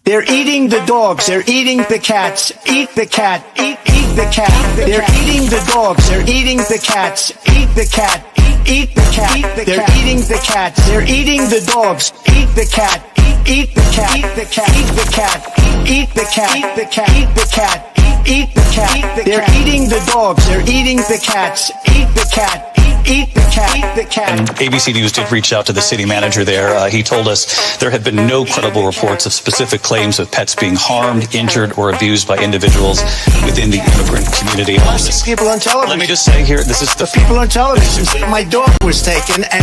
They're eating the dogs. They're eating the cats. Eat the cat. Eat the cat. They're eating the dogs. They're eating the cats. Eat the cat. Eat the cat. They're eating the cats. They're eating the dogs. Eat the cat. Eat the cat. Eat the cat. Eat the cat. Eat the cat. Eat the cat. Eat the cat. Eat the cat. They're eating the dogs. They're eating the cats. Eat the cat. Eat the cat. Eat the cat. And ABC News did reach out to the city manager there. He told us there have been no credible reports of specific claims of pets being harmed, injured, or abused by individuals within the immigrant community. People on television. Let me just say here, this is the people on television said my dog was taken and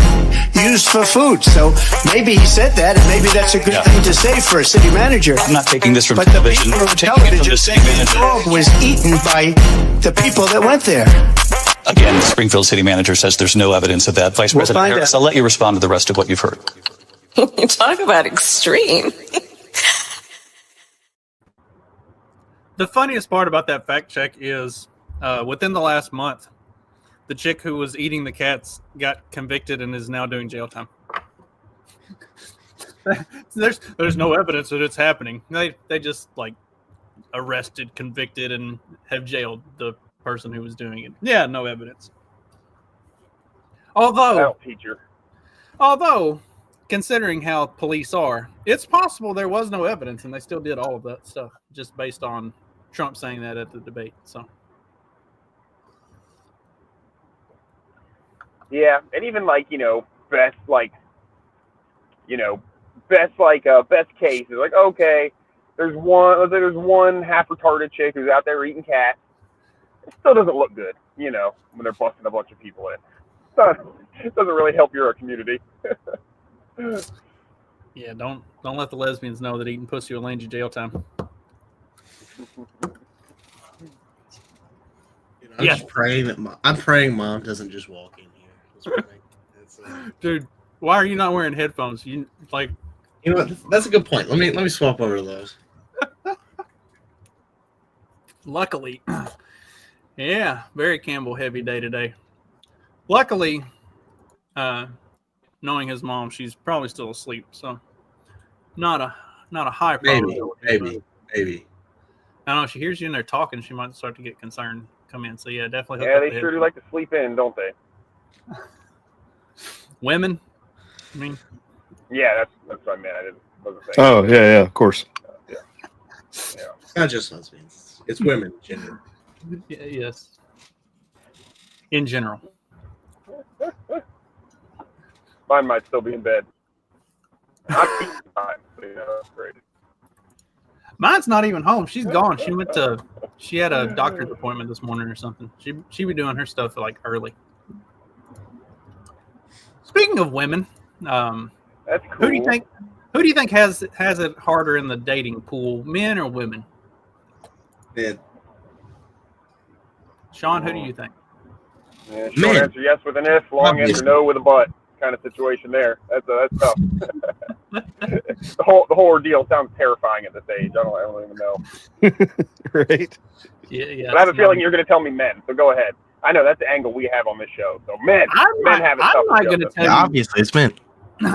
used for food. So maybe he said that, and maybe that's a good thing to say for a city manager. I'm not taking this from but television. The people on television said the dog was eaten by the people that went there. Again, the Springfield city manager says there's no evidence of that. Vice President Harris, I'll let you respond to the rest of what you've heard. You talk about extreme. The funniest part about that fact check is within the last month, the chick who was eating the cats got convicted and is now doing jail time. There's no evidence that it's happening. They just like arrested, convicted, and have jailed the person who was doing it. Yeah, no evidence. Although, considering how police are, it's possible there was no evidence and they still did all of that stuff just based on Trump saying that at the debate. So, yeah, and even best case is like, okay, there's one half retarded chick who's out there eating cats. It still doesn't look good, when they're busting a bunch of people in. It doesn't really help your community. Yeah, don't let the lesbians know that eating pussy will land you jail time. I'm just praying that I'm praying Mom doesn't just walk in here. Dude, why are you not wearing headphones? You know what? That's a good point. Let me swap over to those. Luckily. Yeah, very Campbell heavy day today. Luckily, knowing his mom, she's probably still asleep, so not a high probability. Maybe. I don't know. If she hears you in there talking, she might start to get concerned. Come in. So yeah, definitely. Yeah, they sure do like to sleep in, don't they? Women. I mean. Yeah, that's what I meant. I wasn't saying. Oh yeah, of course. Yeah. It's not just lesbians. It's women in general. Yes. In general. Mine might still be in bed. I'm time, that's great. Mine's not even home. She's gone. She had a doctor's appointment this morning or something. She be doing her stuff early. Speaking of women, that's cool. Who do you think has it harder in the dating pool, men or women? Men. Sean, who do you think? Yeah, short answer yes with an if, long answer no with a but kind of situation there. That's tough. the whole ordeal sounds terrifying at this age. I don't even know. Right. Yeah. But I have a feeling you're going to tell me men, so go ahead. I know that's the angle we have on this show. So men have it tough. I'm not going to tell you. Obviously, it's men.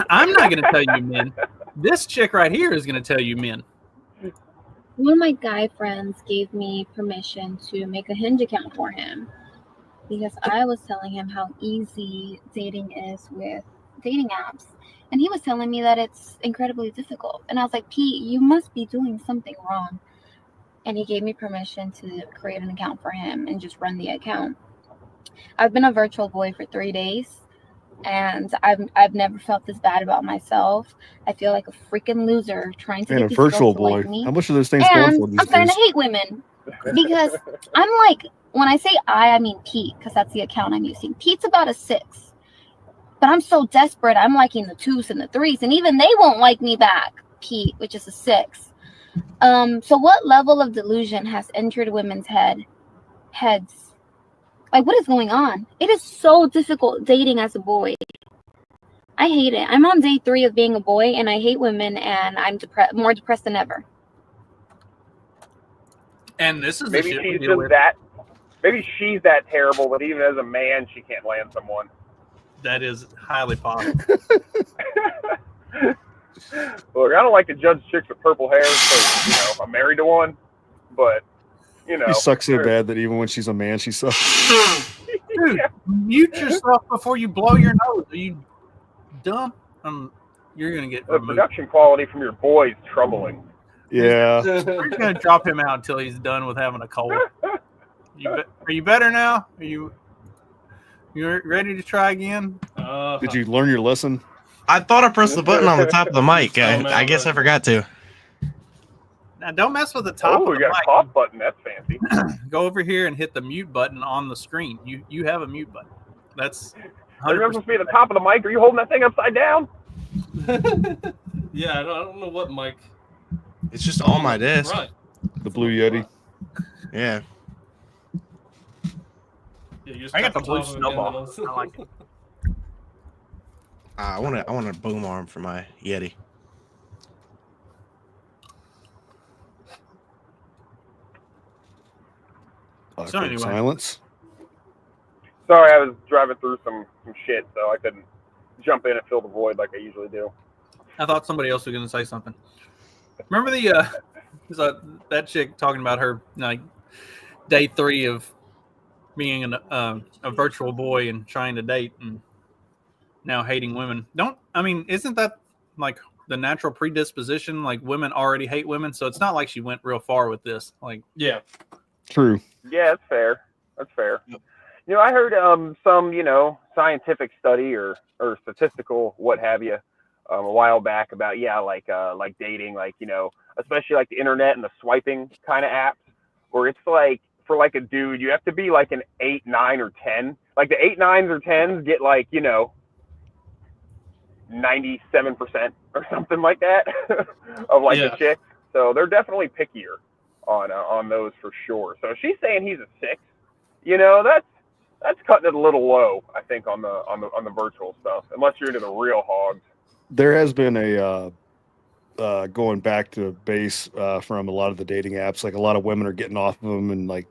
I'm not going to tell you men. This chick right here is going to tell you men. One of my guy friends gave me permission to make a Hinge account for him because I was telling him how easy dating is with dating apps. And he was telling me that it's incredibly difficult. And I was like, Pete, you must be doing something wrong. And he gave me permission to create an account for him and just run the account. I've been a virtual boy for 3 days. And I've never felt this bad about myself. I feel like a freaking loser trying to get a virtual boy. Like me. How much are those things and going for these I'm starting days? to hate women because I'm like, when I say I mean Pete, because that's the account I'm using. Pete's about a 6, but I'm so desperate. I'm liking the 2s and the 3s, and even they won't like me back. Pete, which is a 6. So what level of delusion has entered women's heads? Like, what is going on? It is so difficult dating as a boy. I hate it. I'm on day 3 of being a boy, and I hate women, and I'm more depressed than ever. And this is maybe she's just that. Maybe she's that terrible, but even as a man, she can't land someone. That is highly possible. Look, I don't like to judge chicks with purple hair because I'm married to one, but She sucks so bad that even when she's a man, she sucks. Dude, mute yourself before you blow your nose. Are you dumb? You're gonna get the removed. production quality from your boy is troubling. Yeah. We're gonna drop him out until he's done with having a cold. Are you better now? Are you ready to try again? Did you learn your lesson? I thought I pressed the button on the top of the mic. I guess I forgot to. Now don't mess with the top of we the got mic. a cough button. That's fancy. Go over here and hit the mute button on the screen. You have a mute button. That's Are you supposed to be at the top of the mic? Are you holding that thing upside down? Yeah, I don't know what mic. It's just on my desk. Right. The Blue Yeti. Yeah. I got the blue snowball. I like it. I want a boom arm for my Yeti. So anyway. Silence. Sorry, I was driving through some shit, so I couldn't jump in and fill the void like I usually do. I thought somebody else was going to say something. Remember that chick talking about her day 3 of being a virtual boy and trying to date and now hating women? Isn't that like the natural predisposition? Like women already hate women, so it's not like she went real far with this. Like, yeah, true. Yeah, that's fair. That's fair. Yep. I heard some scientific study or statistical what have you a while back about like dating, like especially like the internet and the swiping kind of apps, where it's like for like a dude you have to be like an 8, 9, or 10. Like the 8, 9s, or 10s get like 97% or something like that of like the chicks. So they're definitely pickier on those for sure. So if she's saying he's a 6, that's cutting it a little low, I think, on the virtual stuff, unless you're into the real hogs. There has been a going back to base from a lot of the dating apps. Like a lot of women are getting off of them and like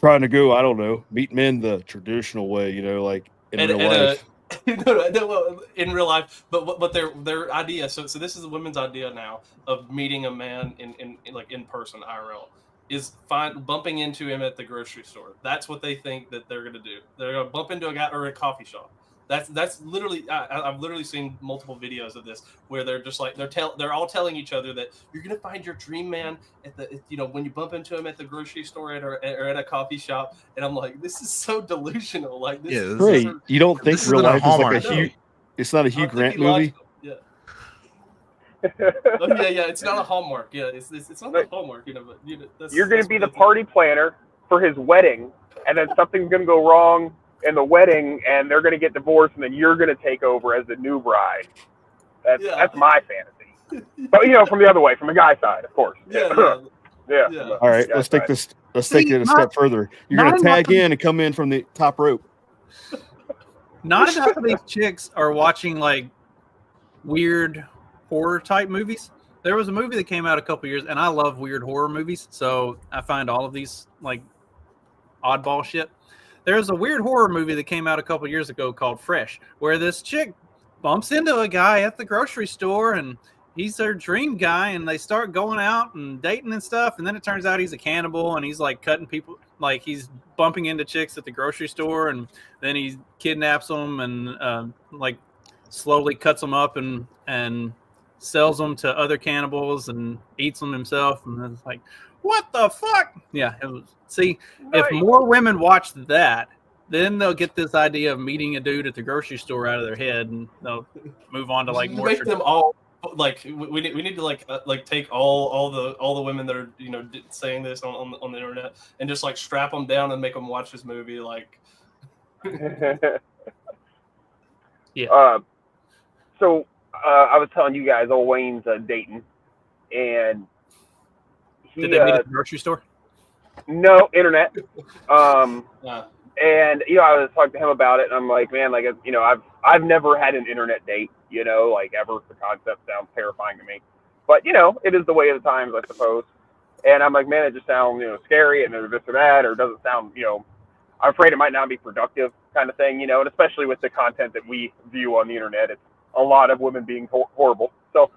trying to go, I don't know, meet men the traditional way, like in real life. No, in real life, but their idea. So this is the women's idea now of meeting a man in person IRL is bumping into him at the grocery store. That's what they think that they're gonna do. They're gonna bump into a guy or a coffee shop. That's literally I've literally seen multiple videos of this where they're just like they're all telling each other that you're gonna find your dream man at the when you bump into him at the grocery store or at a coffee shop, and I'm like, this is so delusional. Like this is great. You don't think real life is like a Hugh? It's not a Hugh Grant movie. Yeah. Yeah. It's not a Hallmark. Yeah, it's not a Hallmark. But you're gonna be the party planner for his wedding, and then something's gonna go wrong in the wedding and they're going to get divorced and then you're going to take over as the new bride. That's my fantasy. But from the other way, from the guy side, of course. Yeah. All right, let's take it a step further. You're going to tag in and come in from the top rope. Not enough of these chicks are watching like weird horror type movies. There was a movie that came out a couple years, and I love weird horror movies, so I find all of these like oddball shit. There's a weird horror movie that came out a couple years ago called Fresh, where this chick bumps into a guy at the grocery store, and he's their dream guy, and they start going out and dating and stuff, and then it turns out he's a cannibal, and he's like cutting people, like he's bumping into chicks at the grocery store, and then he kidnaps them and like slowly cuts them up and sells them to other cannibals and eats them himself, and it's like, what the fuck? Yeah, it was. See, nice. If more women watch that, then they'll get this idea of meeting a dude at the grocery store out of their head, and they'll move on to like more. Make them all like we need to like take all the women that are saying this on the internet and just like strap them down and make them watch this movie like. Yeah. So I was telling you guys, old Wayne's dating, and did they meet at the grocery store? No, internet. And I was talking to him about it, and I'm like, man, like I've never had an internet date, like ever. The concept sounds terrifying to me, but it is the way of the times, I suppose. And I'm like, man, it just sounds scary, and there's this or that, or doesn't sound I'm afraid it might not be productive, kind of thing, and especially with the content that we view on the internet, it's a lot of women being horrible. So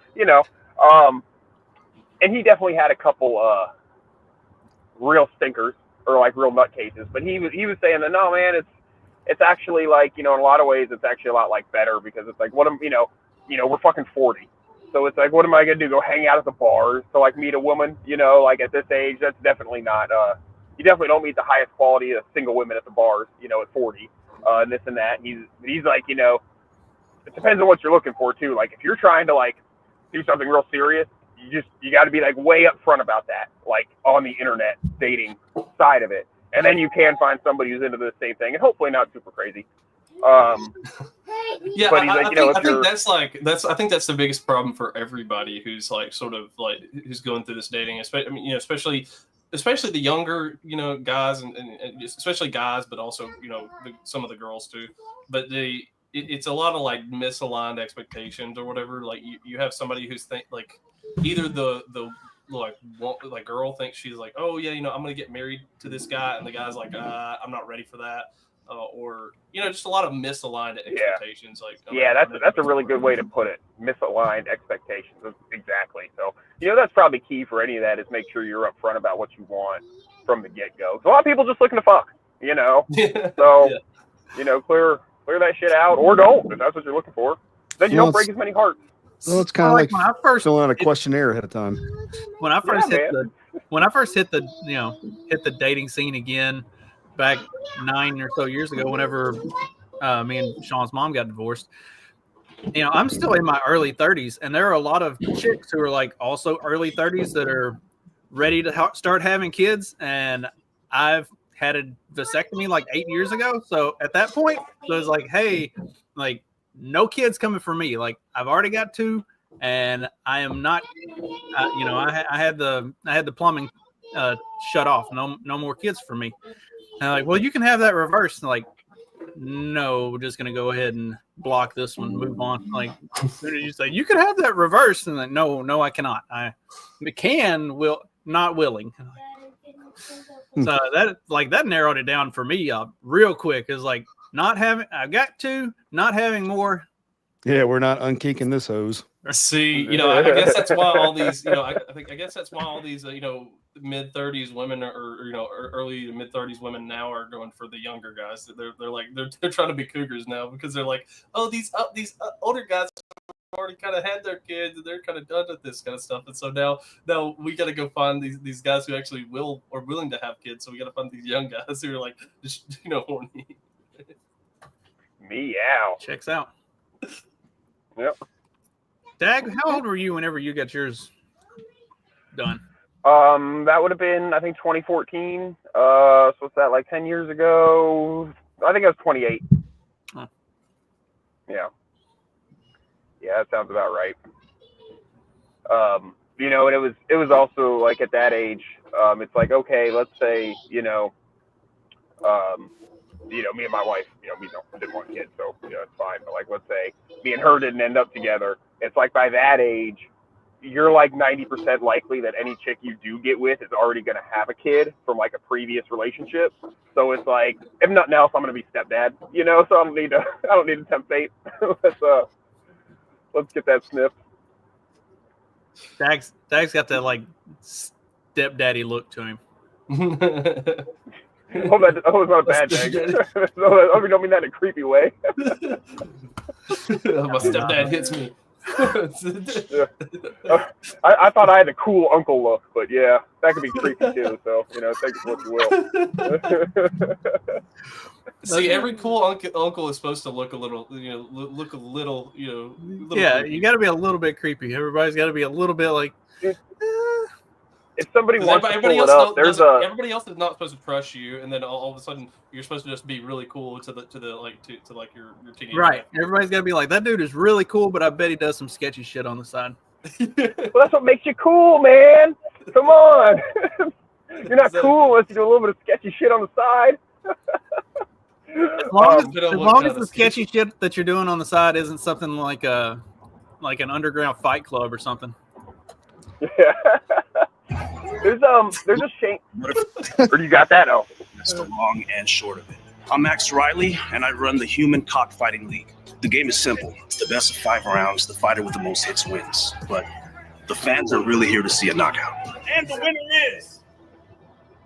And he definitely had a couple real stinkers or like real nutcases. But he was saying that no, man, it's actually like, in a lot of ways it's actually a lot like better because it's like we're fucking 40. So it's like, what am I gonna do? Go hang out at the bars to like meet a woman? Like at this age, that's definitely not. You definitely don't meet the highest quality of single women at the bars. At 40, and this and that. And he's like, it depends on what you're looking for too. Like if you're trying to like do something real serious, you got to be like way up front about that, like on the internet dating side of it, and then you can find somebody who's into the same thing, and hopefully not super crazy. Yeah, but he's like, I think that's the biggest problem for everybody who's like sort of like who's going through this dating, especially the younger guys and especially guys, but also some of the girls too. But it's a lot of like misaligned expectations or whatever. Like you have somebody who's like either the girl thinks she's like, oh yeah, I'm gonna get married to this guy, and the guy's like, I'm not ready for that. Or just a lot of misaligned expectations. That's a really good way to put it. Misaligned expectations, exactly. So that's probably key for any of that is make sure you're upfront about what you want from the get go. So a lot of people just looking to fuck, So clear that shit out, or don't if that's what you're looking for. Then you don't break as many hearts. Well, it's kind of like when I first filling out a questionnaire ahead of time. When I first hit the dating scene again. Back 9 or so years ago, whenever me and Sean's mom got divorced, I'm still in my early 30s, and there are a lot of chicks who are like also early 30s that are ready to start having kids. And I've had a vasectomy like 8 years ago, so at that point, so it's like, hey, like no kids coming for me. Like I've already got 2, and I am not. I had the plumbing shut off. No more kids for me. And I'm like, well, you can have that reversed. And like, no, we're just gonna go ahead and block this one, move on. Like, as soon as you say you can have that reversed, and like, no, I cannot. Not willing. So that narrowed it down for me real quick. Is like I've got 2, not having more. Yeah, we're not unkinking this hose. See, I guess that's why all these, I guess that's why all these, mid-30s women or early to mid-30s women now are going for the younger guys. They're trying to be cougars now because they're like, oh, these older guys already kind of had their kids and they're kind of done with this kind of stuff, and so now we got to go find these guys who actually are willing to have kids. So we got to find these young guys who are like, horny. Meow. Checks out. Yep. Dag, how old were you whenever you got yours done? That would have been, I think, 2014. So what's that, like 10 years ago? I think I was 28. Huh. Yeah. Yeah, that sounds about right. And it was also like at that age, it's like, okay, let's say, me and my wife, we didn't want kids, so it's fine. But like, let's say me and her didn't end up together. It's like by that age, you're like 90% likely that any chick you do get with is already going to have a kid from like a previous relationship. So it's like, if nothing else, I'm going to be stepdad, so I don't need to tempt fate. Let's get that sniff. Dag's got that like stepdaddy look to him. Oh, it's not a bad thing. I don't mean that in a creepy way. My stepdad hits me. Yeah. I thought I had a cool uncle look, but yeah, that could be creepy too. So take it for what you will. See, every cool uncle is supposed to look a little, look a little, Yeah, creepy. you got to be a little bit creepy. Everybody's got to be a little bit like. If somebody wants to pull it up, everybody else is not supposed to crush you, and then all of a sudden you're supposed to just be really cool to your teenage Right. life. Everybody's got to be like, that dude is really cool, but I bet he does some sketchy shit on the side. Well, that's what makes you cool, man. Come on. You're not cool unless you do a little bit of sketchy shit on the side. As long as the sketchy shit that you're doing on the side isn't something like an underground fight club or something. Yeah. There's a shame. Or you got that? Oh. That's the long and short of it. I'm Max Riley, and I run the Human Cockfighting League. The game is simple. It's the best of 5 rounds. The fighter with the most hits wins. But The fans are really here to see a knockout. And the winner is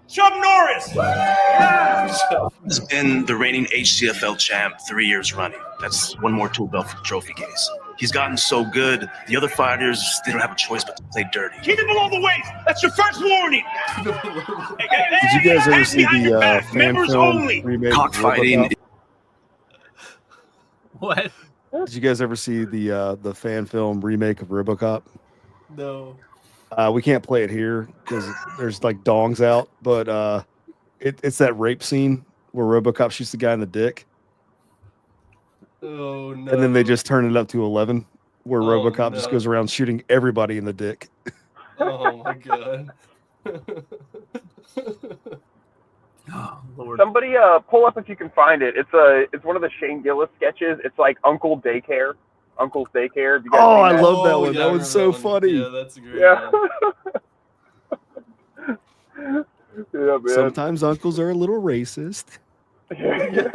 Chuck Norris. He's been the reigning HCFL champ 3 years running. That's one more tool belt for the trophy case. He's gotten so good, the other fighters, they don't have a choice but to play dirty. Keep it below the waist. That's your first warning. Did you guys ever see the fan film remake? Cockfighting. What? Did you guys ever see the fan film remake of RoboCop? No. We can't play it here because there's like dongs out, but it's that rape scene where RoboCop shoots the guy in the dick. Oh no! And then they just turn it up to 11, where RoboCop just no. goes around shooting everybody in the dick. Oh my god! Oh, Lord. Somebody pull up if you can find it. It's one of the Shane Gillis sketches. It's like Uncle's Daycare. Have you guys Oh, I seen that? love that one. Yeah, That I one's so remember that one. funny. Yeah, that's a great. Yeah. one. Yeah, man. Sometimes uncles are a little racist. Yeah.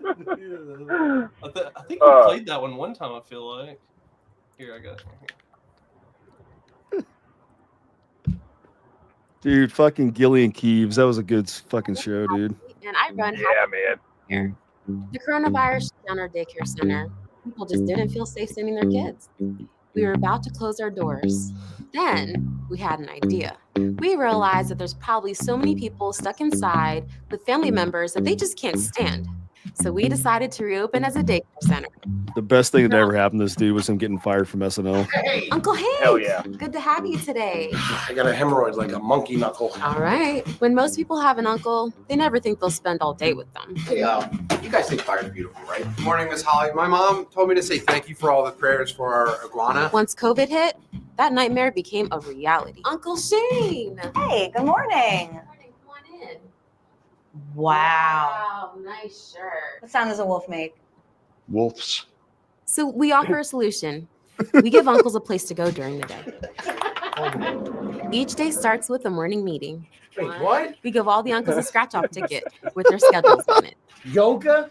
I think we played that one time. I feel like. Here, I got it. Dude, fucking Gillian Keeves. That was a good fucking show, dude. And I run man. the coronavirus shut down our daycare center. People just didn't feel safe sending their kids. We were about to close our doors. Then we had an idea. We realized that there's probably so many people stuck inside with family members that they just can't stand. So we decided to reopen as a daycare center. The best thing that ever happened to this dude was him getting fired from SNL. Hey, Uncle Hank. Hell yeah. Good to have you today. I got a hemorrhoid like a monkey knuckle. All right. When most people have an uncle, they never think they'll spend all day with them. Hey, you guys think fire's beautiful, right? Good morning, Miss Holly. My mom told me to say thank you for all the prayers for our iguana. Once COVID hit, that nightmare became a reality. Uncle Shane. Hey, good morning. Come on in. Wow. Nice shirt. What sound does a wolf make? Wolves. So we offer a solution. We give uncles a place to go during the day. Each day starts with a morning meeting. Wait, what? We give all the uncles a scratch-off ticket with their schedules on it. Yoga?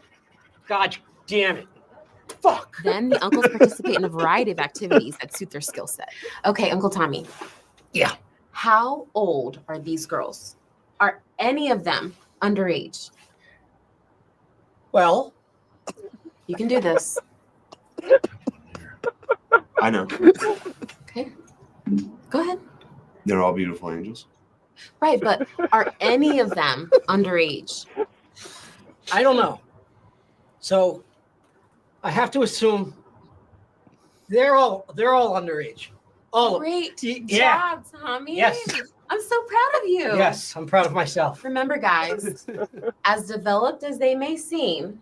God damn it. Fuck. Then the uncles participate in a variety of activities that suit their skill set. Okay, Uncle Tommy. Yeah. How old are these girls? Are any of them underage? Well, you can do this. I know. Okay. Go ahead. They're all beautiful angels. Right, but are any of them underage? I don't know. So I have to assume they're all underage. All Great yeah. job, Tommy. Yes. I'm so proud of you. Yes, I'm proud of myself. Remember, guys, as developed as they may seem,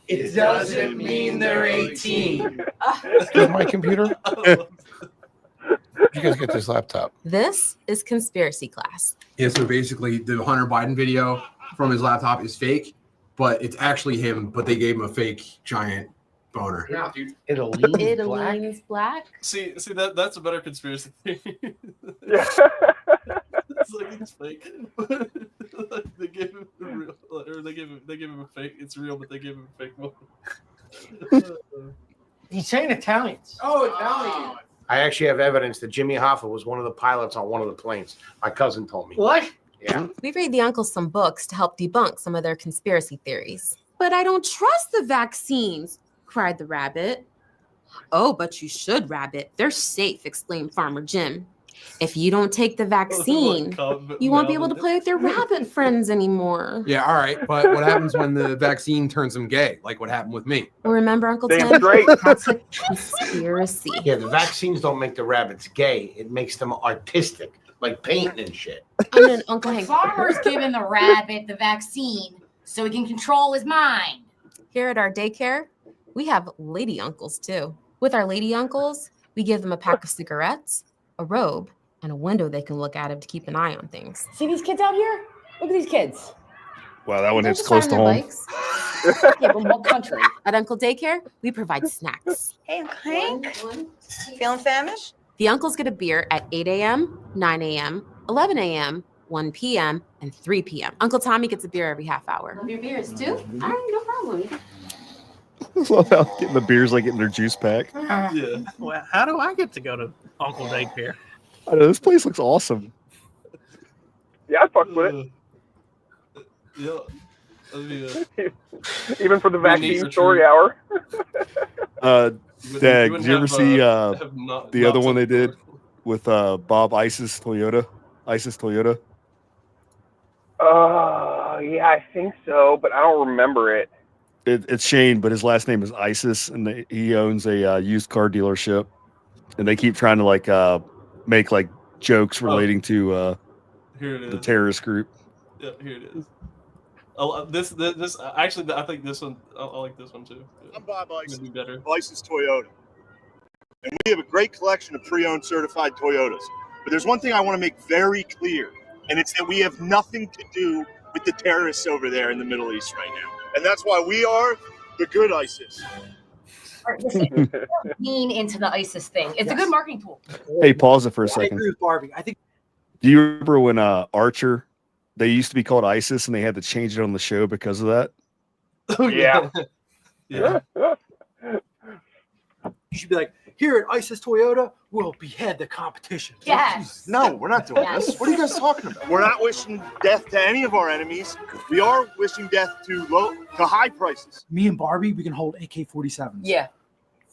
it doesn't mean they're 18. Is my computer? Where'd you guys get this laptop? This is conspiracy class. Yeah, so basically the Hunter Biden video from his laptop is fake, but it's actually him, but they gave him a fake giant boner. Yeah, dude. Italy black. See that's a better conspiracy theory. Yeah. It's like it's fake. Like they gave him a real, or they give him a fake. It's real, but they give him a fake one. He's saying Italians. Oh, Italian. I actually have evidence that Jimmy Hoffa was one of the pilots on one of the planes. My cousin told me. What? Yeah. We read the uncles some books to help debunk some of their conspiracy theories. But I don't trust the vaccines, cried the rabbit. Oh, but you should, Rabbit. They're safe, exclaimed Farmer Jim. If you don't take the vaccine, you won't be able to play with your rabbit friends anymore. Yeah, all right, but what happens when the vaccine turns them gay? Like what happened with me? Well, remember, Uncle Damn Tim? straight. That's a conspiracy. Yeah, the vaccines don't make the rabbits gay. It makes them artistic, like painting and shit. And then Uncle The Hank. farmer's giving the rabbit the vaccine so he can control his mind. Here at our daycare, we have lady uncles too. With our lady uncles, we give them a pack of cigarettes, a robe, and a window they can look out of to keep an eye on things. See these kids out here? Look at these kids. Wow, that one They're hits just close to riding home. their bikes. Yeah, but what country? At Uncle Daycare, we provide snacks. Hey, Uncle Hank. Feeling famished? The uncles get a beer at 8 a.m., 9 a.m., 11 a.m., 1 p.m., and 3 p.m. Uncle Tommy gets a beer every half hour. Love your beers too? All right, no problem. Getting the beers like getting their juice pack. Yeah. Well, how do I get to go to Uncle Daycare? I know this place looks awesome. Yeah, I fucked with it. Yeah. That'd be Even for the Be a neat vaccine retreat. story hour. Dag, wouldn't did you ever have, see have not- the other knots one on they the did with Bob Isis Toyota? Isis Toyota. Yeah, I think so, but I don't remember it. It's Shane, but his last name is Isis, and he owns a used car dealership. And they keep trying to like make like jokes relating to Here it the is. terrorist group. Yeah, here it is. Oh, this actually, I think this one. I like this one too. Yeah. I'm Bob Isis. It'd be better. Isis Toyota. And we have a great collection of pre-owned certified Toyotas. But there's one thing I want to make very clear, and it's that we have nothing to do with the terrorists over there in the Middle East right now. And that's why we are the good ISIS. All right, listen, lean into the ISIS thing. It's a good marketing tool. Hey, pause it for a I second. agree with Barbie. I think Do you remember when Archer? They used to be called ISIS, and they had to change it on the show because of that. Oh yeah. Yeah. you should be like, here at ISIS Toyota, we'll behead the competition. Yes. No, we're not doing Yes. this. What are you guys talking about? We're not wishing death to any of our enemies. We are wishing death to high prices. Me and Barbie, we can hold AK-47s. Yeah.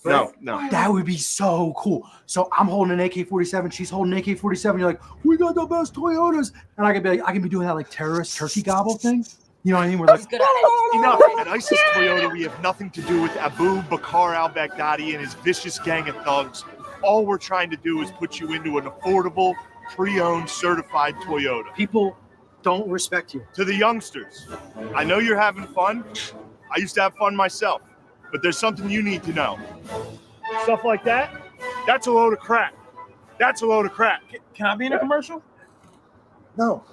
No. That would be so cool. So I'm holding an AK-47, she's holding an AK-47. You're like, we got the best Toyotas, and I can be doing that like terrorist turkey gobble thing. You know what I mean? We're like, Good at it. Enough. At ISIS Toyota, we have nothing to do with Abu Bakr al-Baghdadi and his vicious gang of thugs. All we're trying to do is put you into an affordable, pre-owned, certified Toyota. people don't respect you. To the youngsters, I know you're having fun. I used to have fun myself. But there's something you need to know. Stuff like that, that's a load of crap. That's a load of crap. Can I be in a commercial? No.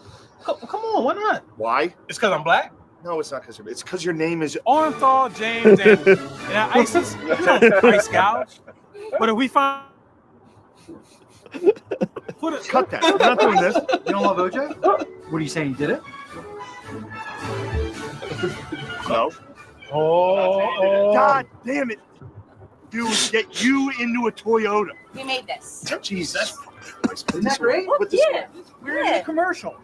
Come on, why not? Why? It's because I'm black. No, it's not because it's because your name is Orenthal, James, and ISIS. You don't price gouge. But if we find cut that. We're not doing this. You don't love OJ? What are you saying? You did it? No. Oh. God damn it. Dude, get you into a Toyota. We made this. Jesus. Isn't that great? Look, yeah. We're in a commercial.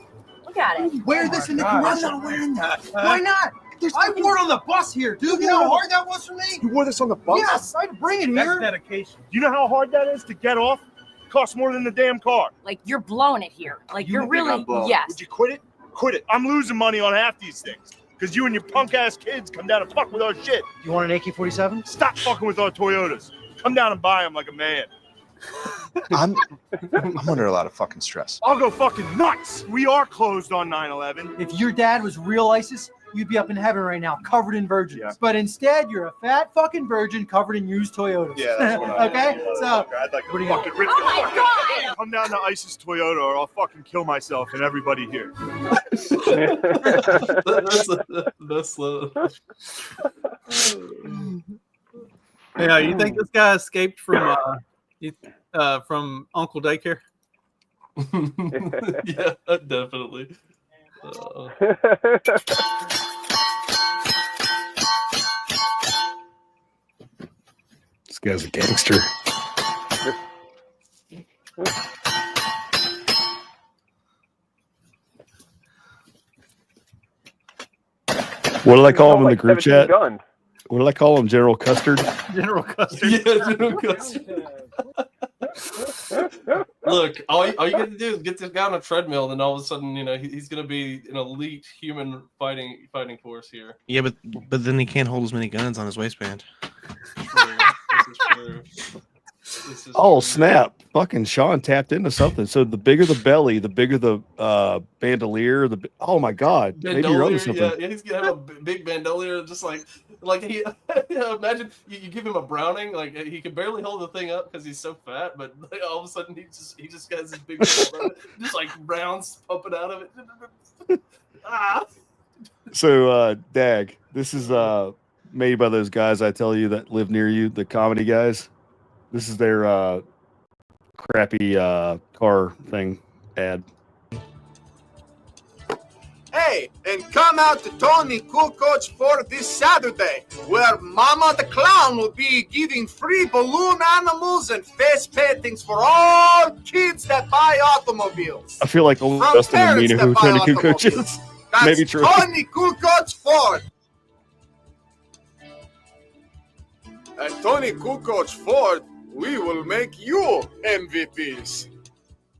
Look at it. Wear this in the God. commercial. I'm not wearing that. Why not? I wore it on the bus here, dude. You know how hard that was for me? You wore this on the bus? Yes, I had to bring it That's here. dedication. You know how hard that is to get off? It costs more than the damn car. Like you're blowing it here. Like you're don't think really I'm blowing it. yes. Would you quit it? Quit it. I'm losing money on half these things. Because you and your punk ass kids come down and fuck with our shit. You want an AK-47? Stop fucking with our Toyotas. Come down and buy them like a man. I'm under a lot of fucking stress. I'll go fucking nuts. We are closed on 9/11. If your dad was real ISIS, you'd be up in heaven right now, covered in virgins. Yeah. But instead, you're a fat fucking virgin covered in used Toyotas. Yeah, that's what I Okay? So, I'd like what do to you fucking rip Oh my god! Come down to ISIS Toyota or I'll fucking kill myself and everybody here. That's slow. Yeah, you think this guy escaped from Uncle Daycare? Yeah, definitely. This guy's a gangster. What did I call him in the group chat? Guns. What did I call him? General Custard? General Custard. Yeah, General Custard. Look, all you got to do is get this guy on a treadmill, and then all of a sudden, you know, he's going to be an elite human fighting force here. Yeah, but then he can't hold as many guns on his waistband. This is true. This is Oh, true. snap. Fucking Sean tapped into something. So the bigger the belly, the bigger the bandolier. Oh, my God. Maybe you're onto Bandolier, something. yeah, he's gonna have a big bandolier, just like he. Imagine you give him a Browning, like he can barely hold the thing up because he's so fat, but like, all of a sudden he just has this big, just like rounds pumping out of it. Ah. So, Dag, this is made by those guys I tell you that live near you, the comedy guys. This is their crappy car thing ad. Hey, and come out to Tony Kukoc for this Saturday, where Mama the Clown will be giving free balloon animals and face paintings for all kids that buy automobiles. I feel like only Justin and me know who Tony Kukoc is. That's Maybe true. Tony Kukoc Ford. At Tony Kukoc Ford, we will make you MVPs.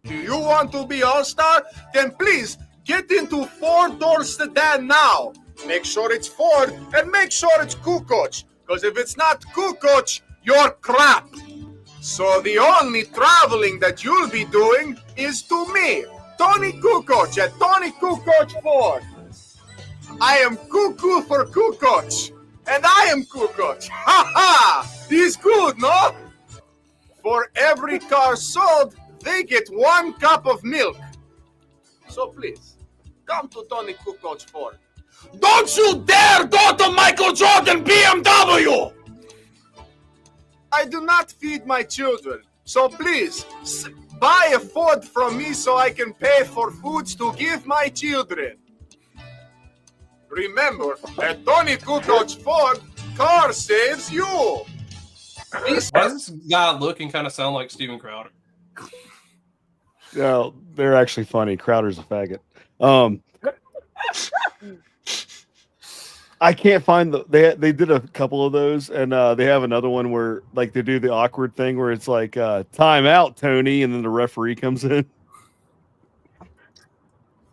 Do you want to be All-Star? Then please get into four-door sedan now. Make sure it's Ford and make sure it's Kukoc. Because if it's not Kukoc, you're crap. So the only traveling that you'll be doing is to me, Tony Kukoc at Tony Kukoc Ford. I am cuckoo for Kukoc. And I am Kukoc. Ha ha! He's good, no? For every car sold, they get 1 cup of milk. So please, come to Tony Kukoc Ford. Don't you dare go to Michael Jordan BMW! I do not feed my children. So please, buy a Ford from me so I can pay for foods to give my children. Remember, at Tony Kukoc Ford, car saves you. Why does this guy look and kind of sound like Steven Crowder? No, they're actually funny. Crowder's a faggot. I can't find they did a couple of those, and they have another one where like they do the awkward thing where it's like time out, Tony, and then the referee comes in.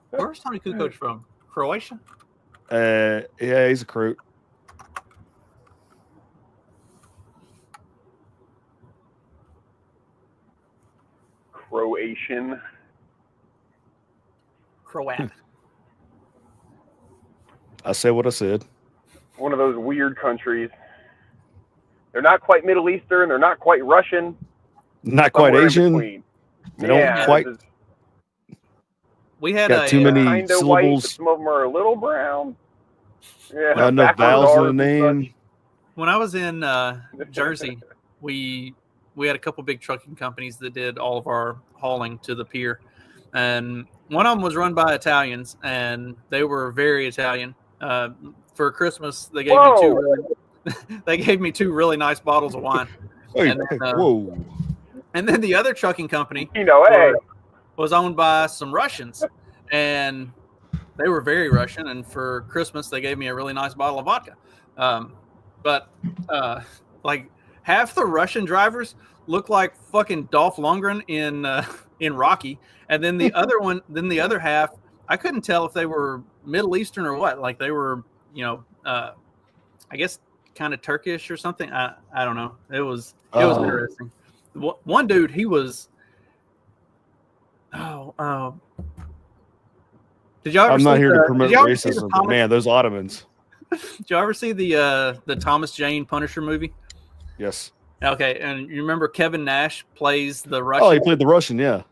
Where's Tony Kukoc from? Croatia? Yeah, he's a Croat. Croatian. Croat. I said what I said. One of those weird countries. They're not quite Middle Eastern. They're not quite Russian. Not quite somewhere in Asian. between. They don't quite. We had got too many kind of white, but syllables. some of them are a little brown. Yeah, No backwards vowels R's in the and name. When I was in Jersey, we had a couple big trucking companies that did all of our hauling to the pier, and one of them was run by Italians, and they were very Italian. For Christmas, they gave me two. They gave me 2 really nice bottles of wine. Hey, and, then, whoa! and then the other trucking company, hey, was owned by some Russians, and they were very Russian. And for Christmas, they gave me a really nice bottle of vodka. But like half the Russian drivers look like fucking Dolph Lundgren in Rocky, and then the other half, I couldn't tell if they were Middle Eastern or what. Like they were, I guess kind of Turkish or something. I don't know. It was interesting. One dude, he was. Did y'all ever I'm not see here to the- promote did y'all ever see the racism, but Thomas- man, those Ottomans. Did y'all ever see the Thomas Jane Punisher movie? Yes. Okay, and you remember Kevin Nash plays the Russian? Oh, he played the Russian. Yeah.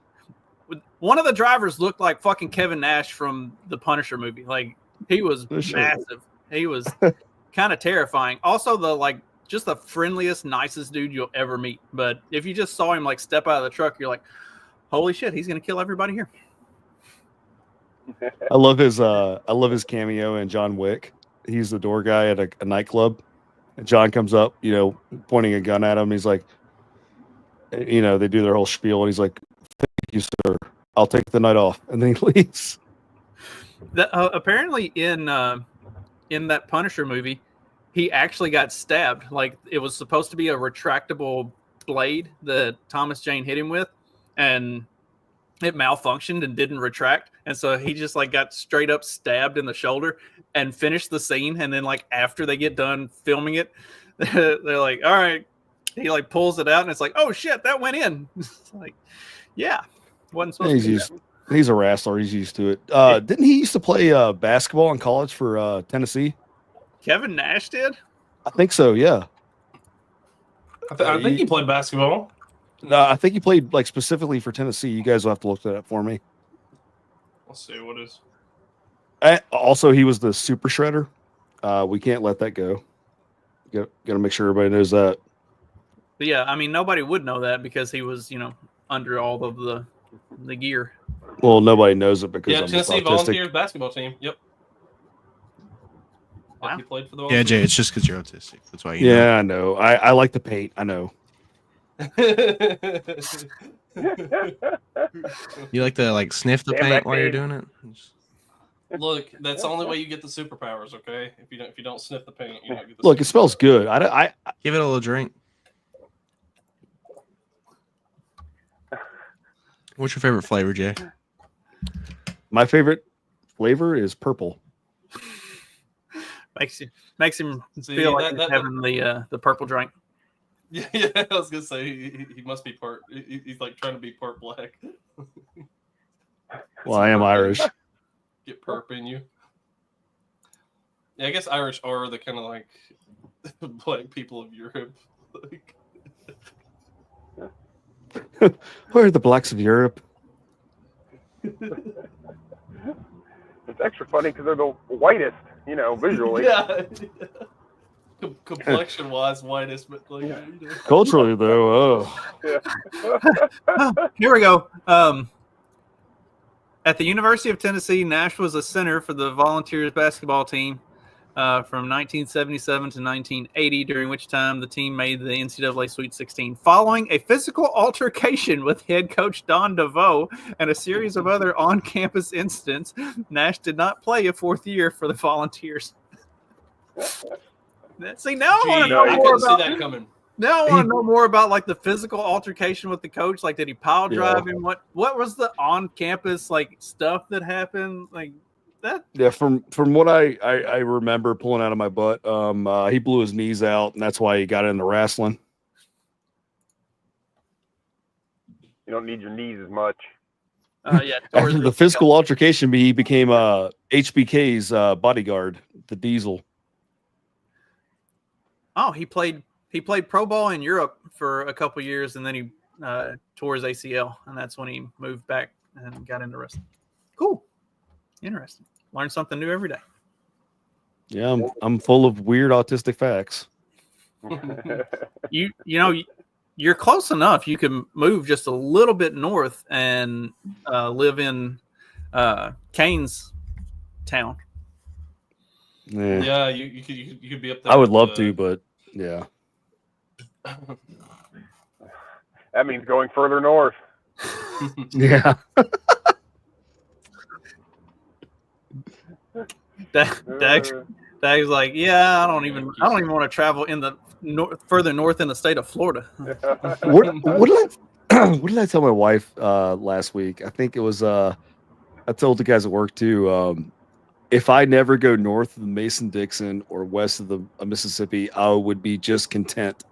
One of the drivers looked like fucking Kevin Nash from the Punisher movie. Like he was No shit. massive. He was kind of terrifying. Also, just the friendliest, nicest dude you'll ever meet. But if you just saw him like step out of the truck, you're like, holy shit, he's gonna kill everybody here. I love his cameo in John Wick. He's the door guy at a nightclub, and John comes up, pointing a gun at him. He's like, they do their whole spiel, and he's like, "Thank you, sir. I'll take the night off," and then he leaves. Apparently, in that Punisher movie, he actually got stabbed. Like it was supposed to be a retractable blade that Thomas Jane hit him with, and it malfunctioned and didn't retract, and so he just like got straight up stabbed in the shoulder and finished the scene. And then like after they get done filming it, they're like, all right, he like pulls it out and it's like, oh shit, that went in. It's like, yeah, wasn't supposed to do that. He's a wrestler. He's used to it. Didn't he used to play basketball in college for Tennessee? Kevin Nash did? I think so. Yeah. I think he played basketball. No, I think he played like specifically for Tennessee. You guys will have to look that up for me. Let's see what is. Also, he was the super shredder. We can't let that go. Got to make sure everybody knows that. But yeah, I mean, nobody would know that because he was, under all of the gear. Well, nobody knows it because Yeah, I'm just Tennessee autistic. Volunteers basketball team. Yep. Wow. He played for the Yeah, Volunteers? Jay, it's just because you're autistic. That's why you know. Yeah, I know. I like the paint. I know. You like to like sniff the Damn paint that while you're kid. doing it? Look, that's the only way you get the superpowers. Okay, if you don't sniff the paint, you don't get the. Look, it smells good. I Give it a little drink. What's your favorite flavor, Jay? My favorite flavor is purple. Makes him See, feel like that- he's having the purple drink. Yeah, I was gonna say he must be part. He's like trying to be part black. Well, I am Irish. Get perp in you. Yeah, I guess Irish are the kind of like black people of Europe. Like, Where are the blacks of Europe? It's extra funny because they're the whitest, you know, visually. yeah. Complexion wise, whitest, but like Culturally, though, Here we go. At the University of Tennessee, Nash was a center for the Volunteers basketball team from 1977 to 1980, during which time the team made the NCAA Sweet 16. Following a physical altercation with head coach Don DeVoe and a series of other on-campus incidents, Nash did not play a fourth year for the Volunteers. See, now I want to know I more couldn't see about that coming. Now I want to know more about like the physical altercation with the coach. Like, did he pile drive him? What was the on-campus like stuff that happened? Like that? Yeah, from what I remember pulling out of my butt, he blew his knees out, and that's why he got into wrestling. You don't need your knees as much. Yeah. After the physical altercation, he became HBK's bodyguard, the Diesel. Oh, he played pro ball in Europe for a couple years, and then he tore his ACL, and that's when he moved back and got into wrestling. Cool, interesting. Learn something new every day. Yeah, I'm full of weird autistic facts. You know you're close enough. You can move just a little bit north and live in Kane's town. Yeah, Yeah, you could be up there. I would love to, but yeah. That means going further north. Yeah. Dag's like, yeah, I don't even want to travel in the further north in the state of Florida. What did I tell my wife last week? I think it was I told the guys at work too. If I never go north of the Mason-Dixon or west of the Mississippi, I would be just content.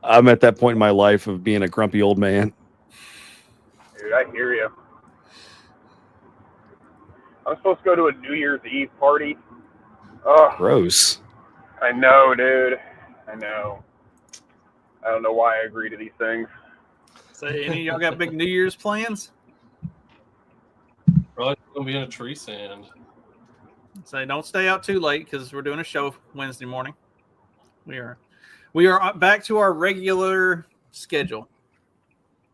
I'm at that point in my life of being a grumpy old man. Dude, I hear you. I'm supposed to go to a New Year's Eve party. Oh, Gross. I know, dude. I know. I don't know why I agree to these things. Say, any of y'all got big New Year's plans? Probably gonna be in a tree stand. Say, don't stay out too late because we're doing a show Wednesday morning. We are back to our regular schedule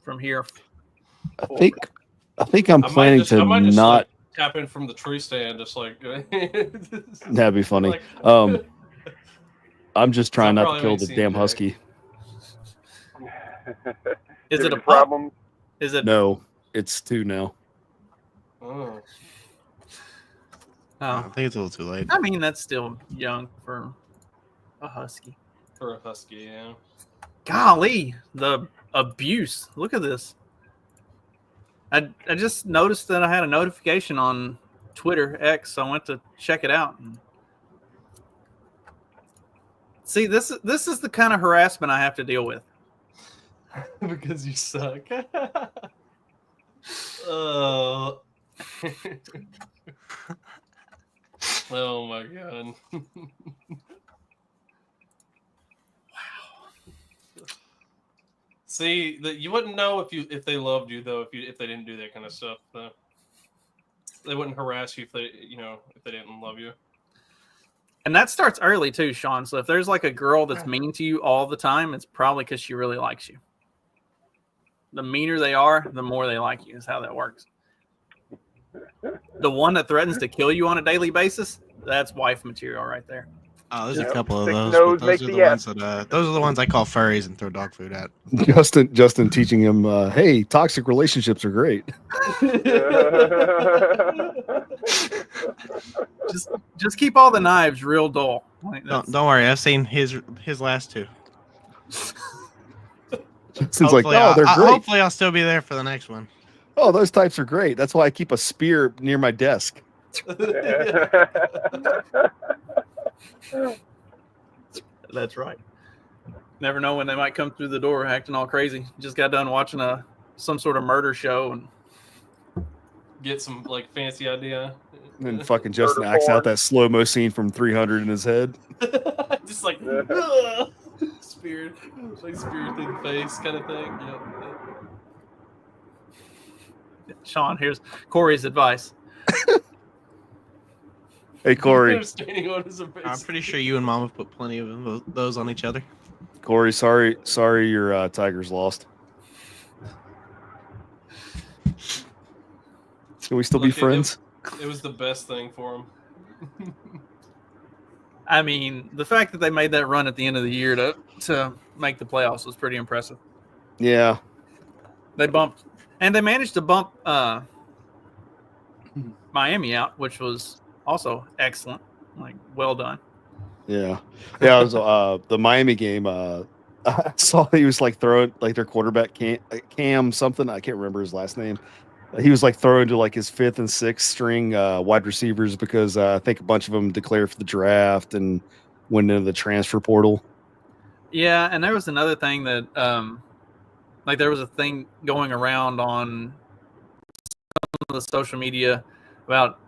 from here. I think I'm planning to I might just, not. like, tap in from the tree stand, just like That'd be funny. Like, I'm just trying That not to probably kill makes the sense, damn Jay. husky. Is it a pup? problem? Is it No, it's 2 now. oh. I think it's a little too late. I mean, that's still young for a husky. For a husky, yeah. Golly, the abuse. Look at this. I just noticed that I had a notification on Twitter X, so I went to check it out. See, this is the kind of harassment I have to deal with. Because you suck. Oh. Oh my god. See, that you wouldn't know if they loved you though if they didn't do that kind of stuff. Though. They wouldn't harass you if they didn't love you. And that starts early too, Sean. So if there's like a girl that's mean to you all the time, it's probably because she really likes you. The meaner they are, the more they like you. Is how that works. The one that threatens to kill you on a daily basis, that's wife material right there. Oh, there's Yep. a couple of Six those. no's But make those are the the ones yes. that those are the ones I call furries and throw dog food at. Justin teaching him, hey, toxic relationships are great. Just keep all the knives real dull. Like, Don't worry, I've seen his last two. Justin's like, oh, they're great. Hopefully, I'll still be there for the next one. Oh, those types are great. That's why I keep a spear near my desk. That's right. Never know when they might come through the door acting all crazy. Just got done watching some sort of murder show and get some like fancy idea. And then fucking Justin acts out that slow-mo scene from 300 in his head. Just like spear through the face kind of thing. Yeah. Sean, here's Corey's advice. Hey, Corey. I'm pretty sure you and Mom have put plenty of those on each other. Corey, sorry your Tigers lost. Can we still be friends? It was the best thing for him. I mean, the fact that they made that run at the end of the year to make the playoffs was pretty impressive. Yeah. They managed to bump Miami out, which was also excellent. Like, well done. Yeah. Yeah, it was the Miami game. I saw he was like throwing like their quarterback Cam something. I can't remember his last name. He was like throwing to like his 5th and 6th string wide receivers because I think a bunch of them declared for the draft and went into the transfer portal. Yeah, and there was another thing that like there was a thing going around on some of the social media about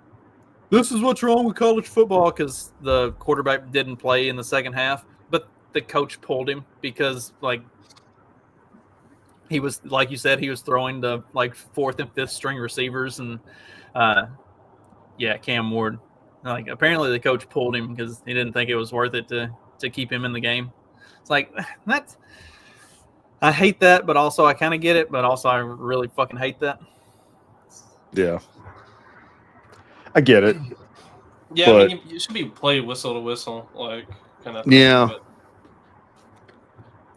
this is what's wrong with college football because the quarterback didn't play in the second half, but the coach pulled him because like he was, like you said, he was throwing to like 4th and 5th string receivers and Cam Ward. Like apparently the coach pulled him because he didn't think it was worth it to keep him in the game. It's like I hate that, but also I kind of get it, but also I really fucking hate that. Yeah. I get it. Yeah, but, I mean, you should be played whistle to whistle, like kind of. Yeah.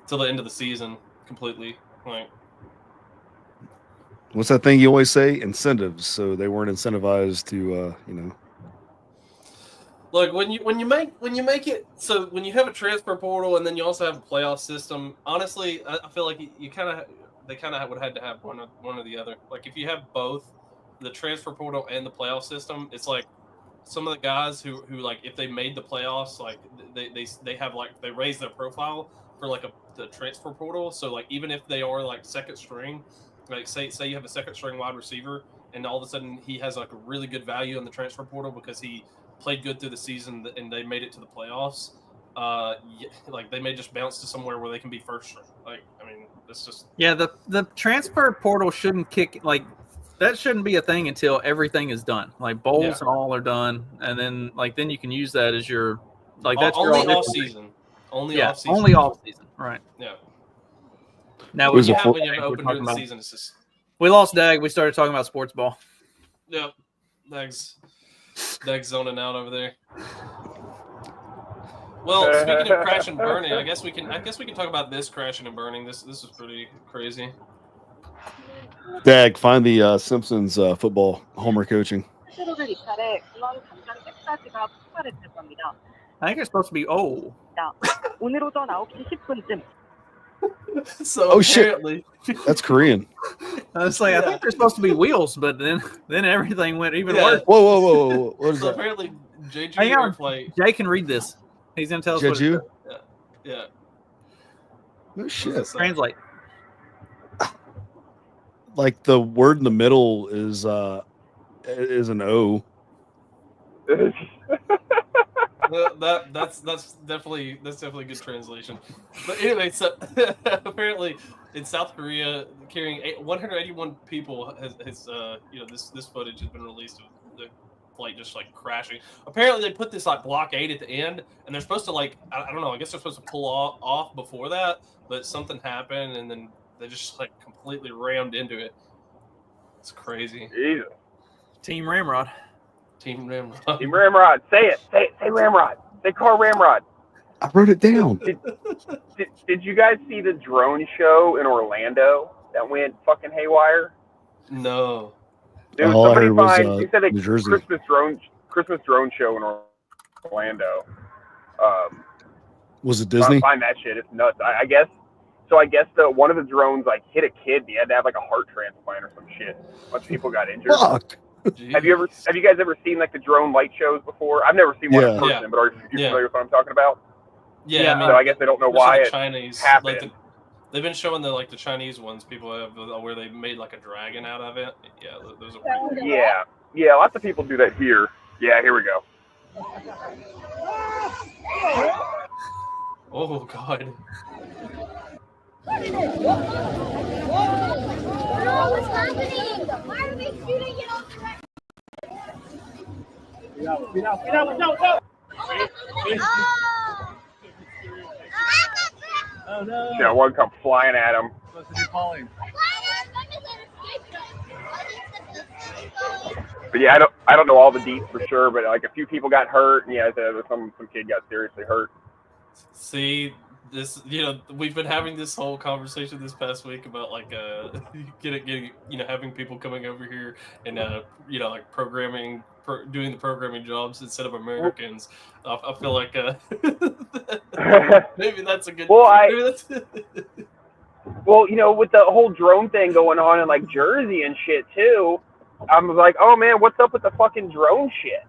Till the end of the season, completely. Like, what's that thing you always say? Incentives. So they weren't incentivized to, Look, when you make it so when you have a transfer portal and then you also have a playoff system. Honestly, I feel like they kind of would have had to have one or the other. Like if you have both the transfer portal and the playoff system, it's like some of the guys who like if they made the playoffs, like they have like they raise their profile for like the transfer portal. So like even if they are like second string, like say you have a second string wide receiver and all of a sudden he has like a really good value in the transfer portal because he played good through the season and they made it to the playoffs. Like they may just bounce to somewhere where they can be first string. Like I mean, it's just the transfer portal shouldn't kick like. That shouldn't be a thing until everything is done. Like bowls and all are done, and then then you can use that as your that's only your off season. Only off season. Only off season. Right. Yeah. Now when you have open during the season, it's just we lost Dag. We started talking about sports ball. Yep. Dag's zoning out over there. Well, speaking of crashing and burning, I guess we can talk about this crashing and burning. This is pretty crazy. Dag, find the Simpsons football Homer coaching. I think it's supposed to be So shit. That's Korean. I was like, I think they're supposed to be wheels, but then everything went even worse. Whoa. What is so that? Apparently, JG Hang on. Airplay. Jay can read this. He's going to tell us what it Jeju? says. Yeah. No shit. Translate. Like the word in the middle is an O. That's definitely a good translation. But anyway, so apparently in South Korea, carrying 181 people has this footage has been released of the flight just like crashing. Apparently they put this like blockade at the end, and they're supposed to like I don't know. I guess they're supposed to pull off before that, but something happened, and then they just like completely rammed into it. It's crazy. Jesus. Team Ramrod. Team Ramrod. Team Ramrod. Say it. Say Ramrod. Say Car Ramrod. I wrote it down. Did you guys see the drone show in Orlando that went fucking haywire? No. Dude, All I somebody heard was they said a New Jersey. Christmas drone show in Orlando. Was it Disney? Find that shit. It's nuts. I guess. So I guess one of the drones like hit a kid. And he had to have like a heart transplant or some shit. A bunch of people got injured. Fuck. Have you guys ever seen like the drone light shows before? I've never seen one in person, but are you familiar with what I'm talking about? Yeah, I mean, so I guess they don't know why it Chinese, happened. like they've been showing the Chinese ones. People have where they made like a dragon out of it. Yeah, those are pretty cool. Yeah. Lots of people do that here. Yeah, here we go. Oh God. What's happening? Why are they shooting it off the right? Oh no! Yeah, one come flying at him. But yeah, I don't know all the deets for sure, but like a few people got hurt. And yeah, some kid got seriously hurt. See, this, we've been having this whole conversation this past week about like getting having people coming over here and like programming, doing the programming jobs instead of Americans. I feel like maybe that's a good. Well, with the whole drone thing going on in like Jersey and shit too, I'm like, oh man, what's up with the fucking drone shit?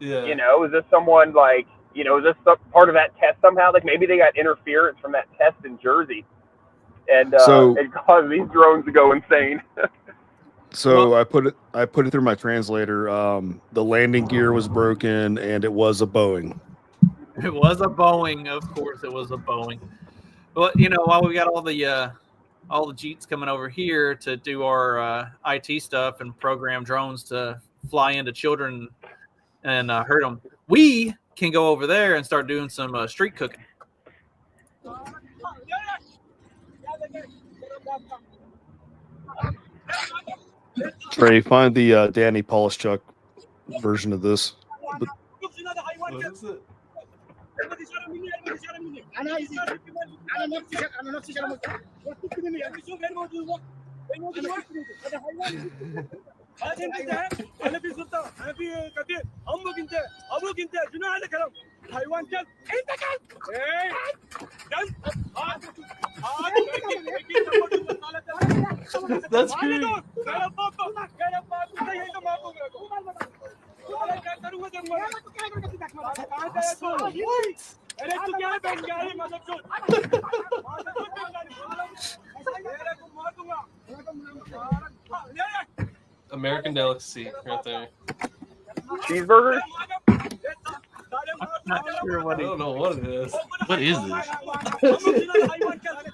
Yeah. Is this someone like, is this part of that test somehow? Like maybe they got interference from that test in Jersey, and it caused these drones to go insane. So I put it through my translator. The landing gear was broken, and it was a Boeing. It was a Boeing, of course. It was a Boeing. But while we got all the Jeets coming over here to do our IT stuff and program drones to fly into children and hurt them, we can go over there and start doing some street cooking. Trey, find the Danny Polishchuk version of this. What is it? That's great. American delicacy right there. Cheeseburgers? Not sure what I don't know what it is. What is this?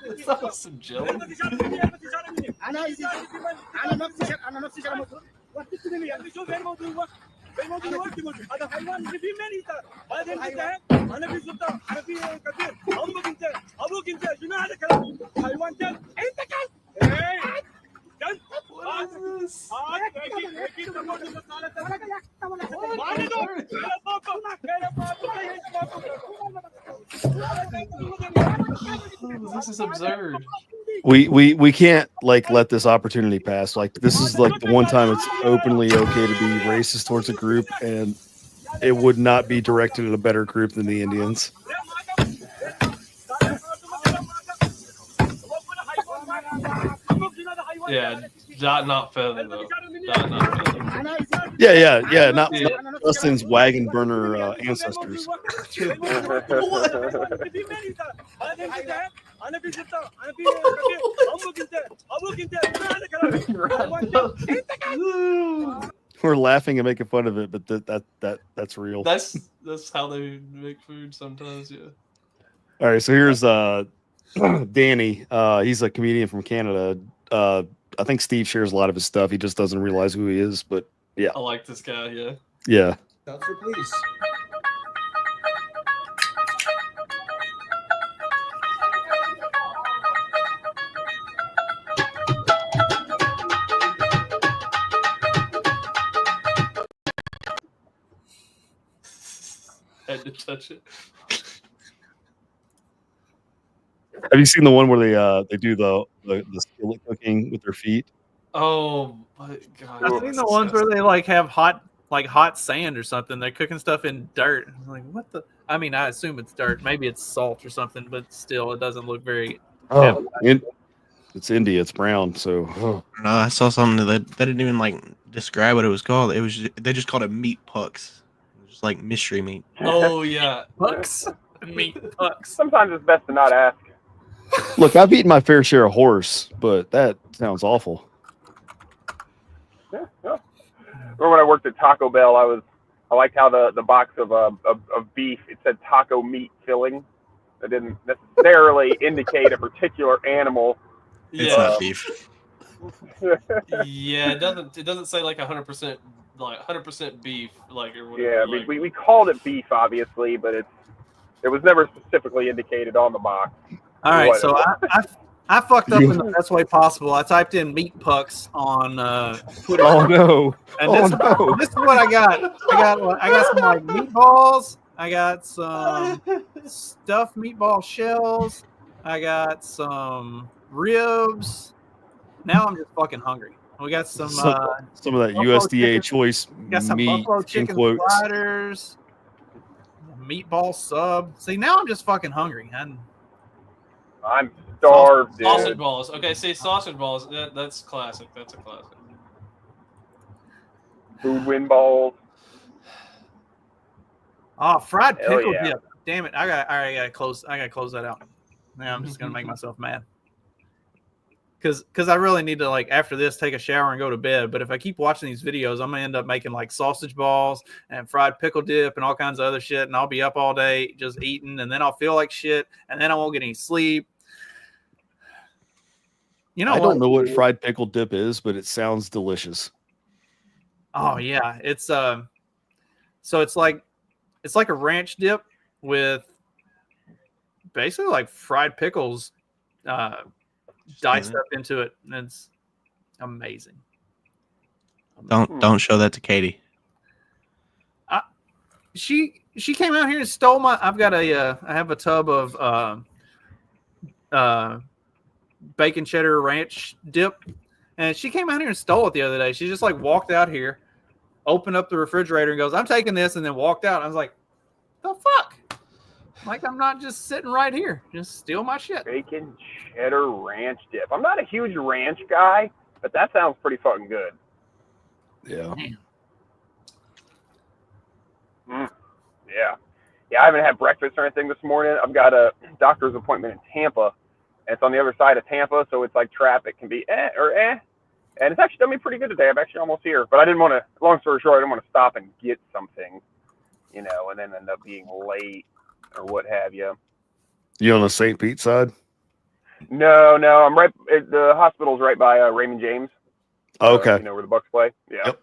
It's not some jelly. This is absurd. We can't let this opportunity pass. Like this is like the one time it's openly okay to be racist towards a group, and it would not be directed at a better group than the Indians. Yeah, not feather though. Not feather. Yeah. Not Dustin's wagon burner ancestors. We're laughing and making fun of it, but that's real. That's how they make food sometimes. Yeah. All right, so here's Danny. He's a comedian from Canada. I think Steve shares a lot of his stuff. He just doesn't realize who he is, but yeah. I like this guy, yeah. Yeah. Counselor, please. touch it. Have you seen the one where they do the skillet cooking with their feet? Oh my god! I've seen the ones where they like have hot sand or something. They're cooking stuff in dirt. I'm like, what the? I mean, I assume it's dirt. Maybe it's salt or something, but still, it doesn't look very. Oh, it's India. It's brown. So No, I saw something that didn't even like describe what it was called. It was they just called it meat pucks. It was just like mystery meat. Oh yeah, pucks. Meat pucks. Sometimes it's best to not ask. look, I've eaten my fair share of horse, but that sounds awful. Yeah. Remember when I worked at Taco Bell, I liked how the box of beef, it said taco meat filling. It didn't necessarily indicate a particular animal. It's not beef. Yeah, it doesn't say like 100% like 100% beef like or whatever. Yeah, like, we called it beef obviously, but it was never specifically indicated on the box. All right, so I fucked up in the best way possible. I typed in meat pucks on Twitter. Oh no! And this is what I got. I got some like meatballs. I got some stuffed meatball shells. I got some ribs. Now I'm just fucking hungry. We got some of that USDA choice got some meat buffalo in chicken quotes. sliders, meatball sub. See, now I'm just fucking hungry. I'm starved, dude. Sausage balls. Okay, see, sausage balls. That's classic. That's a classic. Food win balls. Oh, fried Hell pickle yeah. dip. Damn it! I gotta close that out. Now I'm just gonna make myself mad. Because I really need to, like, after this, take a shower and go to bed. But if I keep watching these videos, I'm gonna end up making like sausage balls and fried pickle dip and all kinds of other shit, and I'll be up all day just eating, and then I'll feel like shit, and then I won't get any sleep. You know I what? don't know what fried pickle dip is, but it sounds delicious. Oh yeah, it's so it's like a ranch dip with basically like fried pickles diced up into it, and it's amazing. Don't show that to Katie. She came out here and stole my. I've got I have a tub of bacon cheddar ranch dip, and she came out here and stole it the other day. She just like walked out here, opened up the refrigerator, and goes, "I'm taking this," and then walked out. I was like, "The fuck." Like, I'm not just sitting right here. Just steal my shit. Bacon cheddar ranch dip. I'm not a huge ranch guy, but that sounds pretty fucking good. Yeah. Yeah. I haven't had breakfast or anything this morning. I've got a doctor's appointment in Tampa, and it's on the other side of Tampa, so it's like traffic can be and it's actually done me pretty good today. I'm actually almost here, but I didn't want to. Long story short, I didn't want to stop and get something, and then end up being late or what have you. You on the St. Pete side? No, I'm right. The hospital's right by Raymond James. Okay. You know where the Bucks play? Yeah. Yep.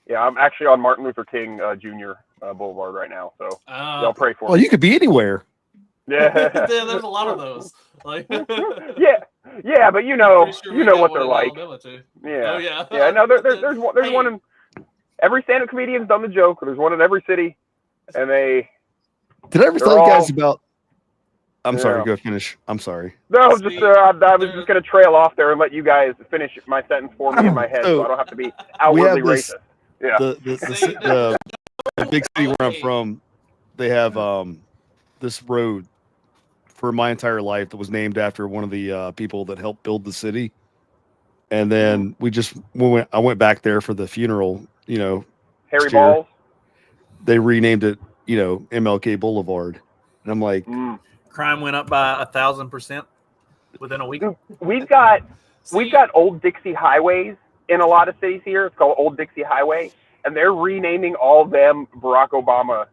Yeah, I'm actually on Martin Luther King Jr. Boulevard right now, so y'all pray for me. Well, you could be anywhere. Yeah. There's a lot of those. Like, yeah, but you know what they're like. Yeah. Oh yeah. Yeah. No, there's one in every stand-up comedian's done the joke. There's one in every city, and they. Did I ever tell you guys all- about? I'm sorry. Yeah. Go finish. I'm sorry. No, I was just going to trail off there and let you guys finish my sentence for me in my head, so I don't have to be outwardly racist. Yeah. The big city where I'm from, they have this road for my entire life that was named after one of the people that helped build the city. And then I went back there for the funeral. Harry Balls. They renamed it. MLK Boulevard, and I'm like, crime went up by 1,000% within a week. We've got Old Dixie highways in a lot of cities here. It's called Old Dixie Highway, and they're renaming all of them Barack Obama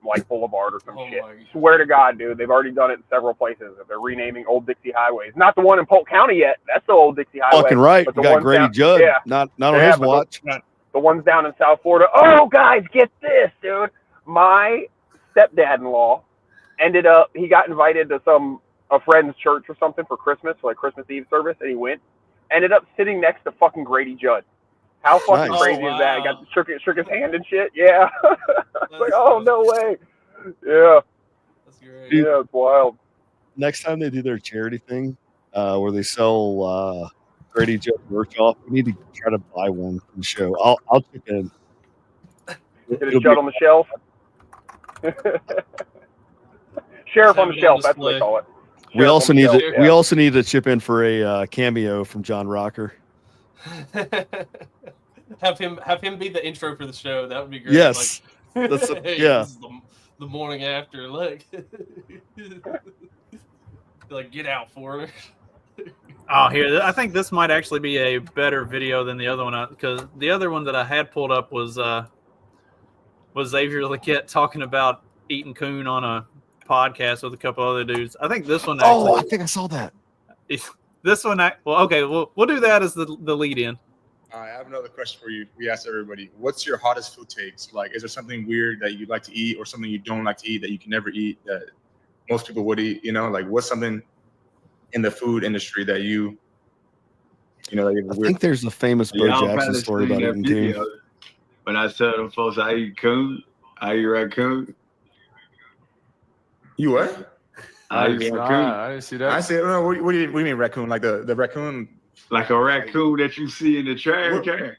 like Boulevard or some shit. Swear to God, dude, they've already done it in several places. They're renaming Old Dixie highways. Not the one in Polk County yet. That's the Old Dixie Highway. fucking right. But You the got ones Grady down- Judd, yeah. not on Yeah, his but watch. The ones down in South Florida. Oh, guys, get this, dude. My stepdad-in-law he got invited to a friend's church or something for Christmas, for like Christmas Eve service, and he went. Ended up sitting next to fucking Grady Judd. How fucking Nice. crazy is that? He got shook his hand and shit. Yeah. It's like, oh, no way. Yeah. That's great. Yeah, it's wild. Next time they do their charity thing, where they sell Grady Joe merch off, we need to try to buy one from the show. I'll chip in. Get it It'll shut be- on the shelf. Sheriff on Have the it on shelf. That's what they display. call it. We Sheriff also on the need shelf, to yeah. we also need to chip in for a cameo from John Rocker. have him be the intro for the show. That would be great. Yes. Like, That's hey, yeah. This is the morning after. Like, like get out for it. Oh, here. I think this might actually be a better video than the other one, because the other one that I had pulled up was Xavier Leggett talking about eating coon on a podcast with a couple other dudes. I think this one actually. Oh, I think I saw that. This one. Well, okay. We'll do that as the lead in. I have another question for you. We asked everybody, what's your hottest food takes? Like, is there something weird that you'd like to eat or something you don't like to eat that you can never eat that most people would eat? You know, like what's something in the food industry that you know, that I think there's a famous Bo Jackson story about eating coon. When I tell them folks I eat coon, I eat raccoon. You what? I eat raccoon. I didn't see that. I said, no, what do you mean raccoon? Like the raccoon? Like a raccoon that you see in the trash can.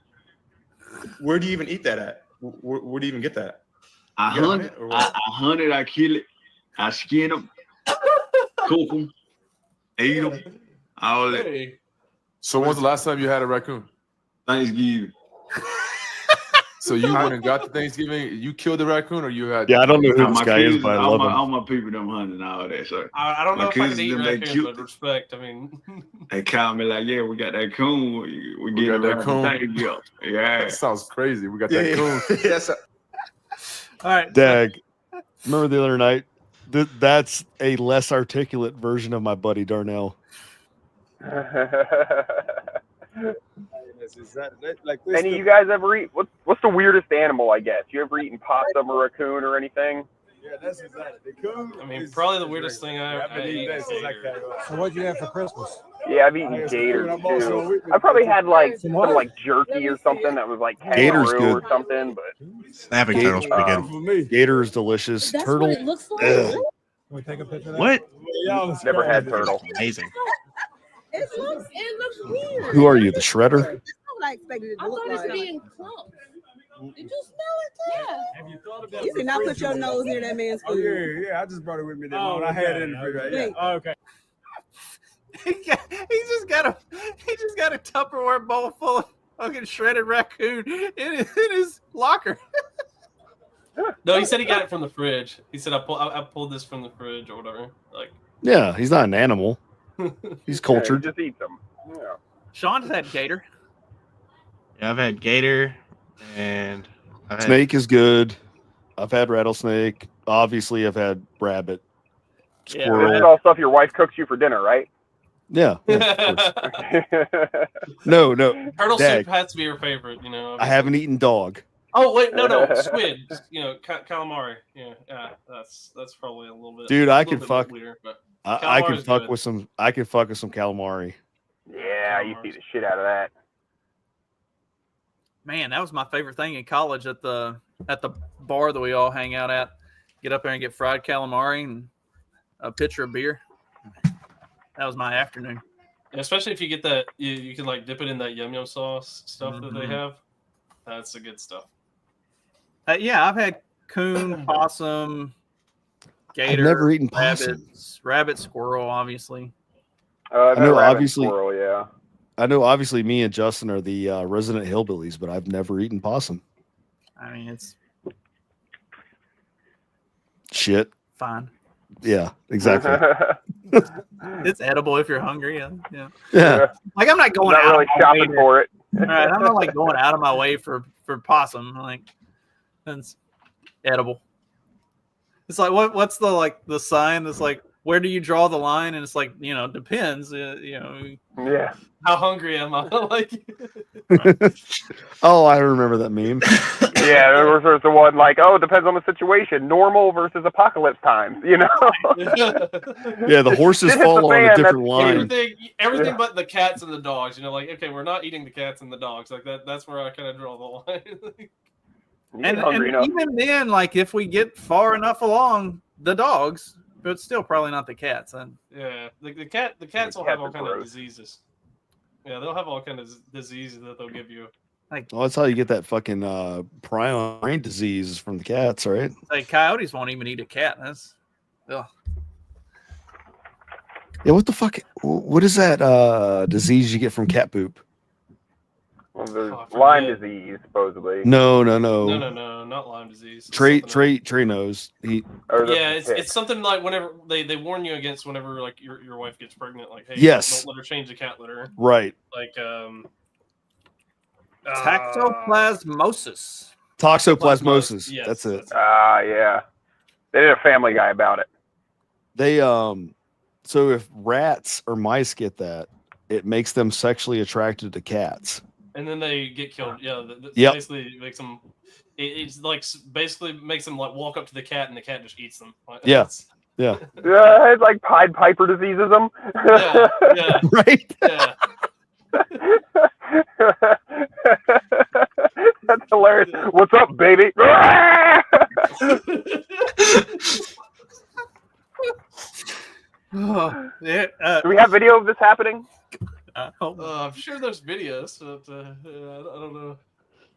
Where do you even eat that at? Where do you even get that? I You get hunt it it. or what? I hunt it. I kill it. I skin them, cook them, eat them. All that. Hey. So when's the last time you had a raccoon? Thanksgiving. So you went and got the Thanksgiving. You killed the raccoon, or you had? Yeah, I don't know who Now, this my guy is, cousins, but I all love my, him. all my people them hunting and all that. So I don't know my if I could cousins, eat them, they raccoon, cute. but respect. I mean, They call me like, yeah, we got that coon. We get got that that coon. coon. Yeah. That sounds crazy. We got that coon. Yes. All right. Dag. Remember the other night? That's a less articulate version of my buddy Darnell. Any of you guys ever eat? What's the weirdest animal? I guess you ever eaten possum or raccoon or anything? Yeah, that's exactly. The coon. I mean, probably the weirdest thing I ate. So what'd you have for Christmas? Yeah, I've eaten gators too. I probably had like some like jerky or something that was like Gator's kangaroo or good. something, but Snapping turtle's pretty good. Gator is delicious. That's Turtle. what it looks like. ugh. Can we take a picture of that? What? never had turtle. Amazing. It looks weird. Who are you, the shredder? That's not what I expected it to look like. Being close. Did you smell it? Yeah. Have you thought about? You did not put your nose near that man's food. yeah. I just brought it with me. I had it in the refrigerator. Oh, okay. He just got a Tupperware bowl full of fucking shredded raccoon in his locker. No, he said he got it from the fridge. He said I pulled this from the fridge or whatever. Like, Yeah, he's not an animal. He's cultured. Yeah, just eat them. Yeah. Sean's had gator. Yeah, I've had gator and I've had, Snake is good. I've had rattlesnake. Obviously, I've had rabbit. This Squirrel. is all stuff your wife cooks you for dinner, right? Yeah. Of course. No. turtle Dag, soup has to be your favorite, you know. I haven't eaten dog. Oh wait, no, squid. Just, you know, calamari. Yeah, that's probably a little bit. Dude, a I little can bit fuck. weirder, but I can calamari's fuck good. with some. I can fuck with some calamari. Yeah, I used to eat the shit out of that. Man, that was my favorite thing in college at the bar that we all hang out at. Get up there and get fried calamari and a pitcher of beer. That was my afternoon. And especially if you get that, you can like dip it in that yum yum sauce stuff that they have. That's the good stuff. Yeah, I've had coon, possum, gator. I've never eaten possum. Rabbit, squirrel, obviously. I've I had know, rabbit obviously. squirrel, yeah. I know, obviously, me and Justin are the resident hillbillies, but I've never eaten possum. I mean, it's Shit. fine. Yeah, exactly. It's edible if you're hungry. Yeah. Yeah. Like I'm not going Not out really of my way shopping to- for it. All right, I'm not like going out of my way for possum. Like that's edible. It's like what's the sign that's like, where do you draw the line? And it's like, depends. Yeah. How hungry am I? Like, Oh, I remember that meme. Yeah, there's the one like, oh, it depends on the situation. Normal versus apocalypse times, Yeah, the horses This is fall the on a fan, different line. everything Yeah. but the cats and the dogs. Like, okay, we're not eating the cats and the dogs. Like that's where I kind of draw the line. And even then, like if we get far enough along, the dogs, but still probably not the cats. And Yeah, the cats will have all kind of diseases. Yeah, they'll have all kind of diseases that they'll give you. Like, Well, that's how you get that fucking prion brain disease from the cats, right? like coyotes won't even eat a cat. That's ugh. Yeah, what the fuck? What is that disease you get from cat poop? Well, there's Lyme disease, supposedly. No, not Lyme disease. Trey knows. Yeah, it's something like whenever they warn you against whenever like your wife gets pregnant, like hey, Yes. don't let her change the cat litter. Right. Like Toxoplasmosis. Toxoplasmosis. Yes, that's it. Yeah. They did a Family Guy about it. They so if rats or mice get that, it makes them sexually attracted to cats. And then they get killed. Yeah, Yep. basically makes them. It's like basically makes them like walk up to the cat and the cat just eats them. Like, Yeah. Yeah. Yeah, it's like Pied Piper diseases them. Yeah. Right. Yeah. That's hilarious. What's up, baby? Yeah, Do we have video of this happening? I'm sure there's videos, but I don't know.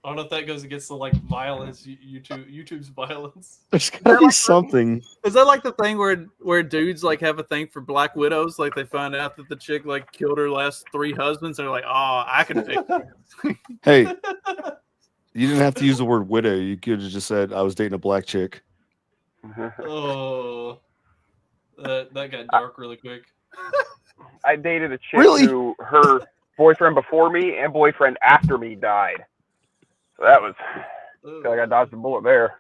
I don't know if that goes against the like violence, YouTube's violence. There's gotta be something. Is that like the thing where dudes like have a thing for black widows? Like they find out that the chick like killed her last 3 husbands. They're like, oh, I can fix it. Hey, you didn't have to use the word widow. You could have just said I was dating a black chick. Oh, that got dark really quick. I dated a chick who her boyfriend before me and boyfriend after me died. So that was, I feel like I dodged a bullet there.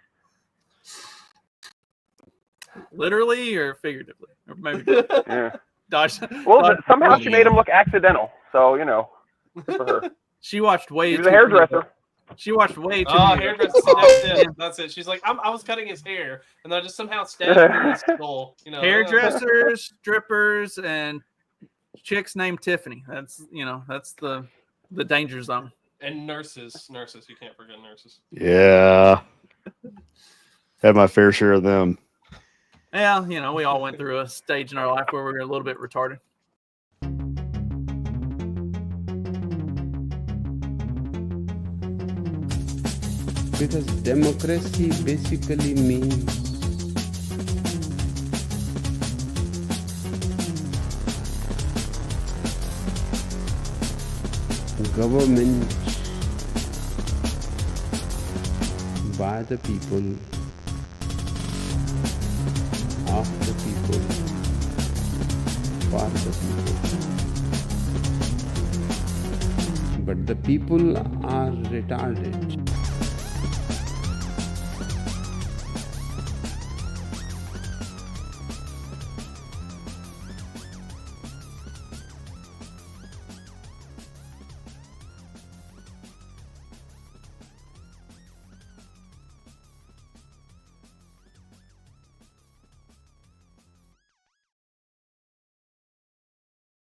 Literally or figuratively, or maybe Yeah. dodge. Well, somehow she made him look accidental. So you know, good for her. She watched way. She was a hairdresser. She watched way too. Oh, many- hairdresser. That's it. That's it. She's like, I was cutting his hair, and I just somehow stabbed him in his skull. You know, hairdressers, strippers, and chicks named Tiffany. That's that's the danger zone. And nurses. You can't forget nurses. Yeah. Had my fair share of them. Yeah, we all went through a stage in our life where we were a little bit retarded. Because democracy basically means government by the people, of the people, for the people. But the people are retarded.